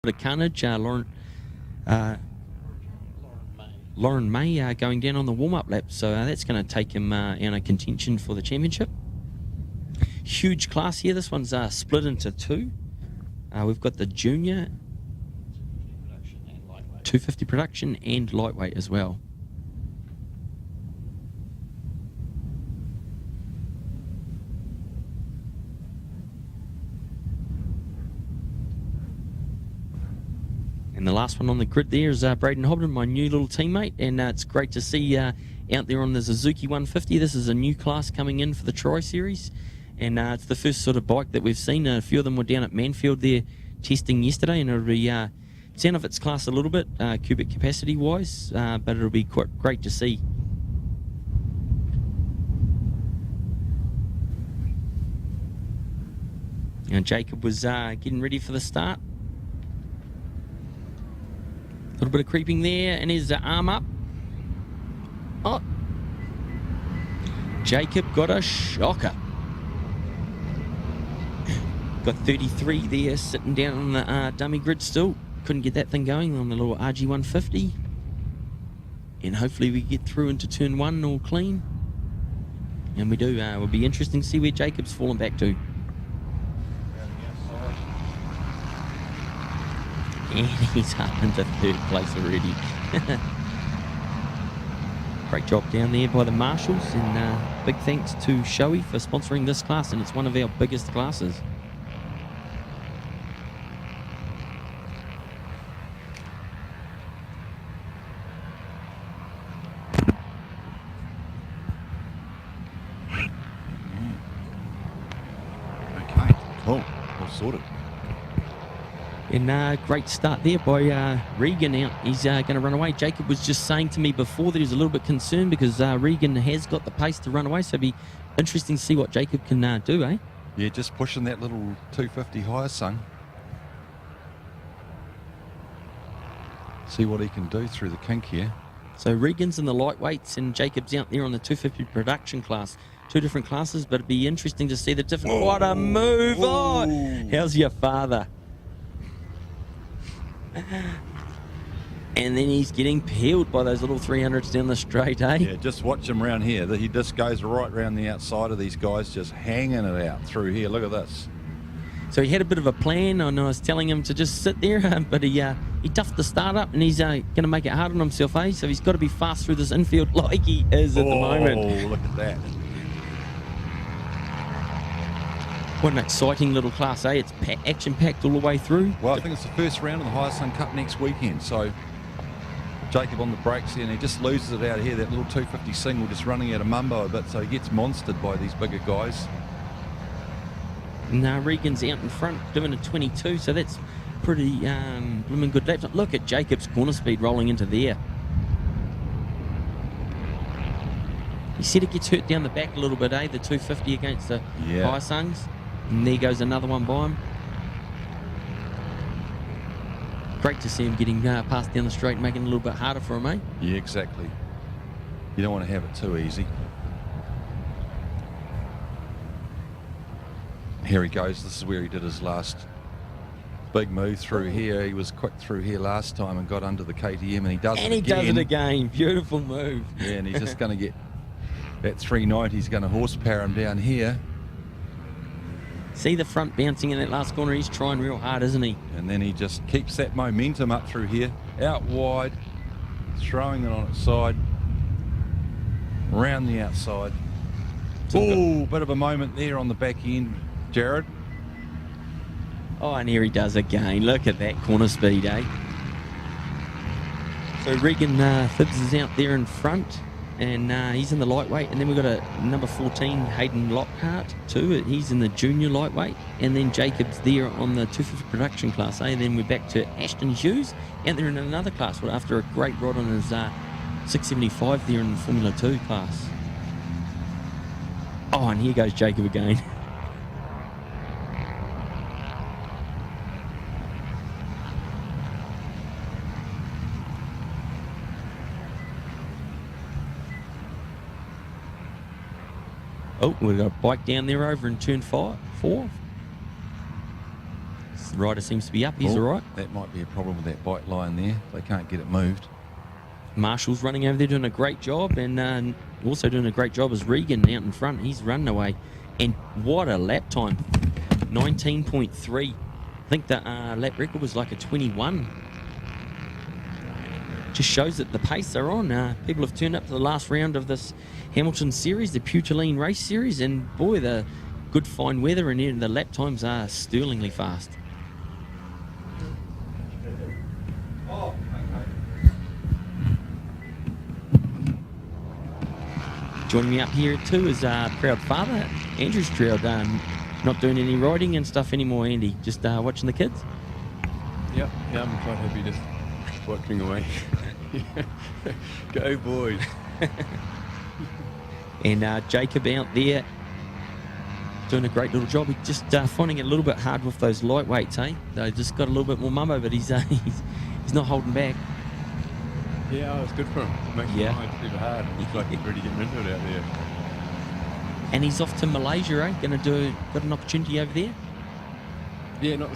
bit of carnage. Lauren May going down on the warm-up lap, so that's going to take him in a contention for the championship. Huge class here. This one's split into two. We've got the junior 250 production and lightweight as well. And the last one on the grid there is Braden Hobden, my new little teammate, and it's great to see out there on the Suzuki 150. This is a new class coming in for the Tri Series, and it's the first sort of bike that we've seen. A few of them were down at Manfield there testing yesterday, and it'll be it's out of its class a little bit, cubic capacity wise, but it'll be quite great to see. And Jacob was getting ready for the start. A little bit of creeping there, and his arm up. Oh, Jacob got a shocker. Got 33 there, sitting down on the dummy grid still. Couldn't get that thing going on the little RG150. And hopefully we get through into turn one all clean. And we do. It'll be interesting to see where Jacob's fallen back to. And he's up into third place already. Great job down there by the marshals, and big thanks to Shoei for sponsoring this class, and it's one of our biggest classes. Okay, cool, all sorted. And great start there by Regan out. He's going to run away. Jacob was just saying to me before that he was a little bit concerned because Regan has got the pace to run away, so it'll be interesting to see what Jacob can do, eh? Yeah, just pushing that little 250 higher, son. See what he can do through the kink here. So Regan's in the lightweights and Jacob's out there on the 250 production class. Two different classes, but it'd be interesting to see the different... Oh, what a move! Oh, how's your father? And then he's getting peeled by those little 300s down the straight, eh? Yeah, just watch him around here. He just goes right around the outside of these guys, just hanging it out through here. Look at this. So he had a bit of a plan, and I was telling him to just sit there, but he duffed the start up, and he's going to make it hard on himself, eh? So he's got to be fast through this infield like he is at the moment. Oh, look at that. What an exciting little class, eh? It's action-packed all the way through. Well, I think it's the first round of the High Sun Cup next weekend, so Jacob on the brakes here, and he just loses it out here, that little 250 single just running out of mumbo a bit, so he gets monstered by these bigger guys. Now Regan's out in front doing a 22, so that's pretty blooming good lap. Look at Jacob's corner speed rolling into there. He said it gets hurt down the back a little bit, eh? The 250 against the High Suns. And there goes another one by him. Great to see him getting passed down the straight, making it a little bit harder for him, eh? Yeah, exactly. You don't want to have it too easy. Here he goes. This is where he did his last big move through here. He was quick through here last time and got under the KTM, and he does it again. And he does it again. Beautiful move. Yeah, and he's just going to get that 390. He's going to horsepower him down here. See the front bouncing in that last corner. He's trying real hard, isn't he? And then he just keeps that momentum up through here, out wide, throwing it on its side, round the outside. Oh, bit of a moment there on the back end, Jared. Oh, and here he does again. Look at that corner speed, eh? So Regan Phibbs is out there in front, and he's in the lightweight. And then we've got a number 14, Hayden Lockhart, too. He's in the junior lightweight. And then Jacob's there on the 250 production class, eh? And then we're back to Ashton Hughes, out there in another class after a great ride on his 675 there in the Formula 2 class. Oh, and here goes Jacob again. Oh, we've got a bike down there over in turn 4. Rider seems to be up. He's all right. That might be a problem with that bike line there. They can't get it moved. Marshall's running over there doing a great job, and also doing a great job is Regan out in front. He's running away. And what a lap time. 19.3. I think the lap record was like a 21. Just shows that the pace they're on. People have turned up to the last round of this Hamilton series, the Putoline race series, and boy, the good fine weather and the lap times are sterlingly fast. Joining me up here too is proud father, Andrew Stroud, not doing any riding and stuff anymore, Andy, just watching the kids. Yeah, I'm quite happy just watching away. Go boys. And Jacob out there doing a great little job. He's just finding it a little bit hard with those lightweights, eh? They just got a little bit more mumbo, but he's not holding back. Yeah, it's good for him. It makes Yeah. the ride super hard. It's like he's really getting into it out there. And he's off to Malaysia, eh? Got an opportunity over there? Yeah, not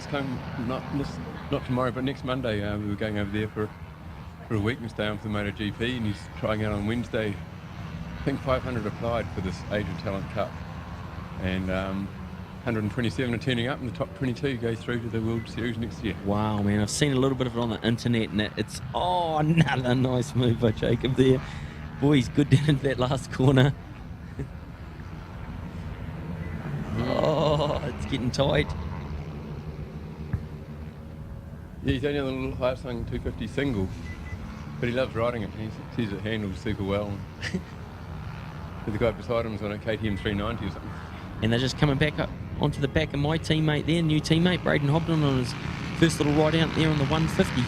not tomorrow, but next Monday. We were going over there for a week and staying for the MotoGP, and he's trying out on Wednesday. I think 500 applied for this Age of Talent Cup, and 127 are turning up, and the top 22 go through to the World Series next year. Wow, man, I've seen a little bit of it on the internet, and it's another nice move by Jacob there. Boy, he's good down into that last corner. Oh, it's getting tight. Yeah, he's only on the little Heartsong 250 single, but he loves riding it. He sees it handles super well. The guy beside him is on a KTM 390 or something. And they're just coming back up onto the back of my teammate there, new teammate, Braden Hobden, on his first little ride out there on the 150.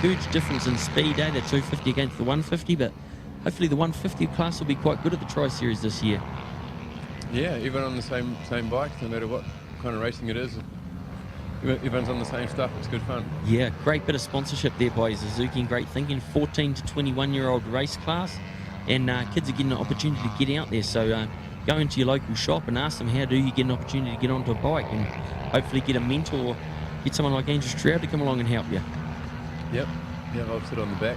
Huge difference in speed, eh? The 250 against the 150, but hopefully the 150 class will be quite good at the Tri-Series this year. Yeah, everyone on the same bikes, no matter what kind of racing it is. Everyone's on the same stuff. It's good fun. Yeah, great bit of sponsorship there by Suzuki and great thinking. 14 to 21-year-old race class, and kids are getting an opportunity to get out there. So go into your local shop and ask them, how do you get an opportunity to get onto a bike, and hopefully get a mentor or get someone like Andrew Stroud to come along and help you. Yep. Yeah, I'll sit on the back.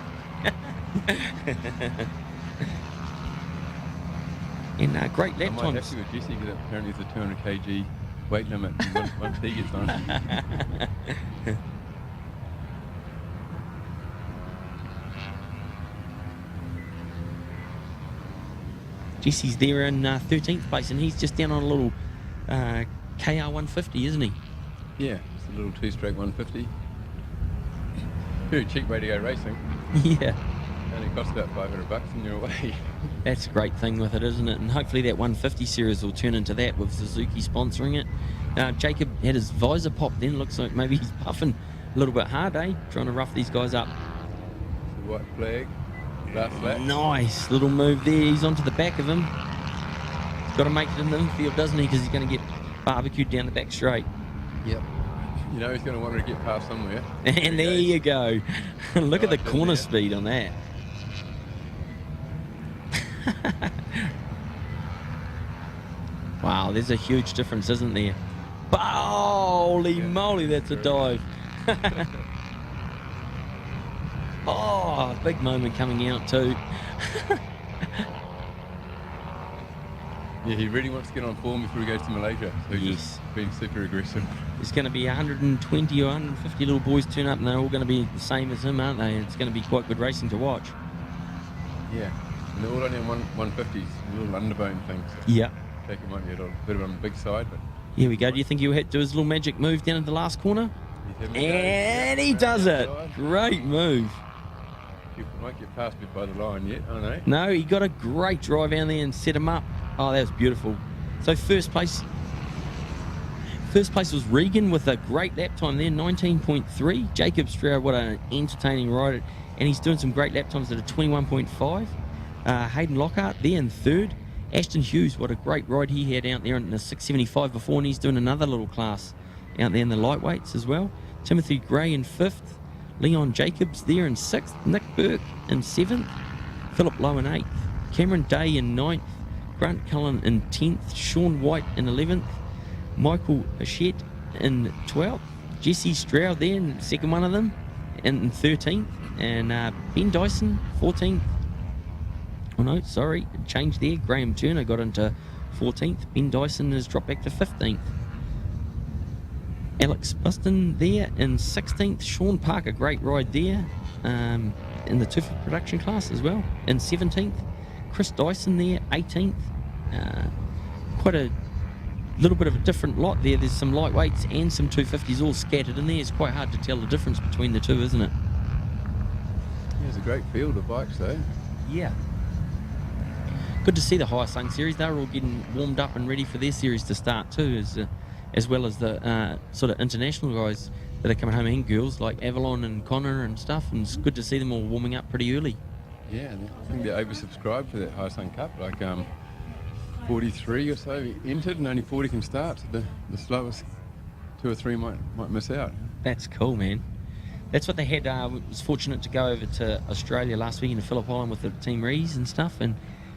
And great lap I might times. have to with Jesse, because apparently it's a 200 kg weight limit once he gets on. Jesse's there in 13th place, and he's just down on a little KR 150, isn't he? Yeah, it's a little two-stroke 150. Very cheap way to go racing. Yeah. Only costs about $500 and you're away. That's a great thing with it, isn't it? And hopefully that 150 series will turn into that with Suzuki sponsoring it. Jacob had his visor popped then. Looks like maybe he's puffing a little bit hard, eh? Trying to rough these guys up. The white flag. Last lap. Nice little move there. He's onto the back of him. Got to make it in the infield, doesn't he? Because he's going to get barbecued down the back straight. Yep. You know he's going to want to get past somewhere. And there you go. Look at the corner speed on that. Wow, there's a huge difference, isn't there? Holy moly, that's a dive. Oh, big moment coming out too. Yeah, he really wants to get on form before he goes to Malaysia. So he's just being super aggressive. There's going to be 120 or 150 little boys turn up, and they're all going to be the same as him, aren't they? It's going to be quite good racing to watch. Yeah, and they're all only on 150s, little underbone things. So Yeah. Jacob might be a bit on the big side, but... Here we go. Do you think he'll do his little magic move down at the last corner? And he does it. Great move. You might get past me by the line yet, I don't know. No, he got a great drive down there and set him up. Oh, that was beautiful. So first place was Regan with a great lap time there, 19.3. Jacob Stroud, what an entertaining ride. And he's doing some great lap times at a 21.5. Hayden Lockhart there in third. Ashton Hughes, what a great ride he had out there in the 675 before, and he's doing another little class out there in the lightweights as well. Timothy Gray in fifth. Leon Jacobs there in sixth. Nick Burke in seventh. Philip Lowe in eighth. Cameron Day in ninth. Grant Cullen in 10th. Sean White in 11th. Michael Hachette in 12th. Jesse Stroud there in the second one of them, in 13th, and Ben Dyson 14th. Oh no, sorry, changed there. Graham Turner got into 14th. Ben Dyson has dropped back to 15th. Alex Buston there in 16th. Sean Parker, great ride there in the 250 production class as well, in 17th. Chris Dyson there, 18th. Quite a little bit of a different lot there. There's some lightweights and some 250s all scattered in there. It's quite hard to tell the difference between the two, isn't it? Yeah, it's a great field of bikes though. Yeah. Good to see the High Sung series. They're all getting warmed up and ready for their series to start too, as well as the sort of international guys that are coming home, and girls like Avalon and Connor and stuff. And it's good to see them all warming up pretty early. Yeah, and I think they're oversubscribed for that High Sun Cup. Like 43 or so entered, and only 40 can start. So the slowest 2 or 3 might miss out. That's cool, man. That's what they had. Was fortunate to go over to Australia last week in the Phillip Island with the Team Rees and stuff, and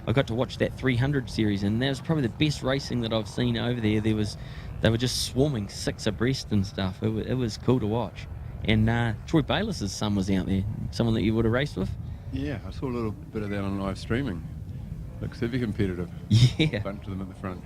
I got to watch that 300 series, and that was probably the best racing that I've seen over there. They were just swarming 6 abreast and stuff. It was cool to watch. And Troy Bayliss' son was out there, someone that you would have raced with. Yeah, I saw a little bit of that on live streaming. Looks heavy competitive. Yeah. A bunch of them at the front.